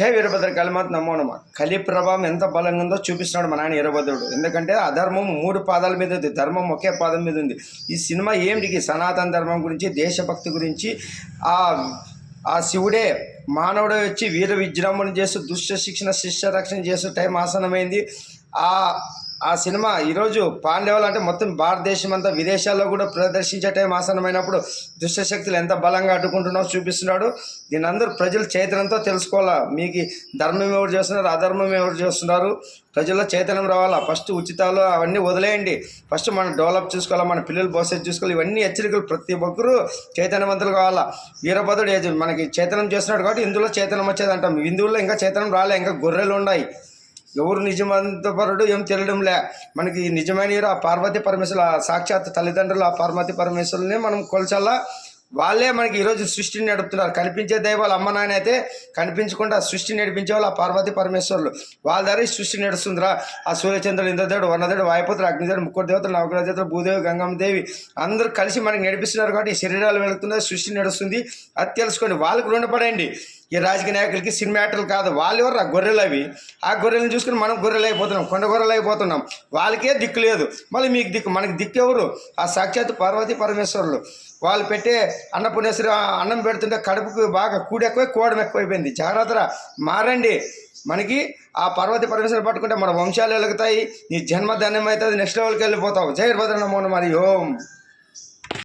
జై వీరభద్ర కలిమాత్ నమో నమ. కలి ప్రభావం ఎంత బలంగా ఉందో చూపిస్తున్నాడు మన ఆయన వీరభద్రుడు. ఎందుకంటే అధర్మం 3 పాదాల మీద ఉంది, ధర్మం ఒకే పాదం మీద ఉంది. ఈ సినిమా ఏమిటికి సనాతన ధర్మం గురించి, దేశభక్తి గురించి, ఆ శివుడే మానవుడే వచ్చి వీర విజృంభణ చేస్తూ దుష్ట శిక్షణ శిష్య రక్షణ చేస్తూ టైం ఆసనమైంది. ఆ సినిమా ఈరోజు పాండవులు అంటే మొత్తం భారతదేశం అంతా విదేశాల్లో కూడా ప్రదర్శించే టైం ఆసనమైనప్పుడు దుష్టశక్తులు ఎంత బలంగా అడ్డుకుంటున్నారో చూపిస్తున్నాడు. దీని అందరూ ప్రజలు చైతన్యంతో తెలుసుకోవాలా. మీకు ధర్మం ఎవరు చేస్తున్నారు, అధర్మం ఎవరు చేస్తున్నారు, ప్రజల్లో చైతన్యం రావాలా. ఫస్ట్ ఉచితాలు అవన్నీ వదిలేయండి. ఫస్ట్ మనం డెవలప్ చూసుకోవాలా, మన పిల్లలు భవిష్యత్తు చూసుకోవాలి. ఇవన్నీ హెచ్చరికలు. ప్రతి ఒక్కరూ చైతన్యవంతులు కావాలా. వీరభద్రుడు మనకి చైతన్యం చేస్తున్నాడు కాబట్టి ఇందులో చైతన్యం వచ్చేది అంటాం. హిందువుల్లో ఇంకా చైతన్యం రాలే, ఇంకా గొర్రెలు ఉన్నాయి. ఎవరు నిజమంతపరుడు ఏం తెలియడంలే. మనకి నిజమైన ఆ పార్వతీ పరమేశ్వరుల సాక్షాత్ తల్లిదండ్రులు, ఆ పార్వతీ పరమేశ్వరుల్ని మనం కొలచాలా. వాళ్ళే మనకి ఈరోజు సృష్టిని నడుపుతున్నారు. కనిపించే దైవాలు అమ్మ నాయన అయితే కనిపించకుండా సృష్టిని నడిపించే వాళ్ళు ఆ పార్వతీ పరమేశ్వరులు. వాళ్ళ ద్వారా ఈ సృష్టి నడుస్తుందిరా. ఆ సూర్యచంద్రుడు, ఇంద్రదేవుడు, వర్ణదేవుడు, వాయుపుత్రుడు, అగ్నిదేవుడు, ముక్కోటి దేవతలు, నవగ్రహ దేవతలు, భూదేవి, గంగమ్మదేవి అందరూ కలిసి మనకి నడిపిస్తున్నారు. కాబట్టి ఈ శరీరాలు వెళుతున్నాయి, సృష్టి నడుస్తుంది. అది తెలుసుకోండి. వాళ్ళకు రుణపడండి. ఈ రాజకీయ నాయకులకి సినిమాటలు కాదు. వాళ్ళు ఎవరు? ఆ గొర్రెలు అవి. ఆ గొర్రెలను చూసుకుని మనం గొర్రెలు అయిపోతున్నాం, కొండ గొర్రెలు అయిపోతున్నాం. వాళ్ళకే దిక్కు లేదు. మళ్ళీ మీకు దిక్కు, మనకి దిక్కు ఎవరు? ఆ సాక్షాత్ పార్వతీ పరమేశ్వరులు. వాళ్ళు పెట్టే అన్నపూర్ణేశ్వరి అన్నం పెడుతుంటే కడుపుకు బాగా కూడి ఎక్కువ, కోడం ఎక్కువైపోయింది. జాగ్రత్తగా మారండి. మనకి ఆ పార్వతీ పరమేశ్వరులు పట్టుకుంటే మన వంశాలు వెలుగుతాయి. నీ జన్మ ధన్యమవుతుంది, నెక్స్ట్ లెవెల్కి వెళ్ళిపోతావు. జై వీరభద్ర నమో నమః. హరి ఓం.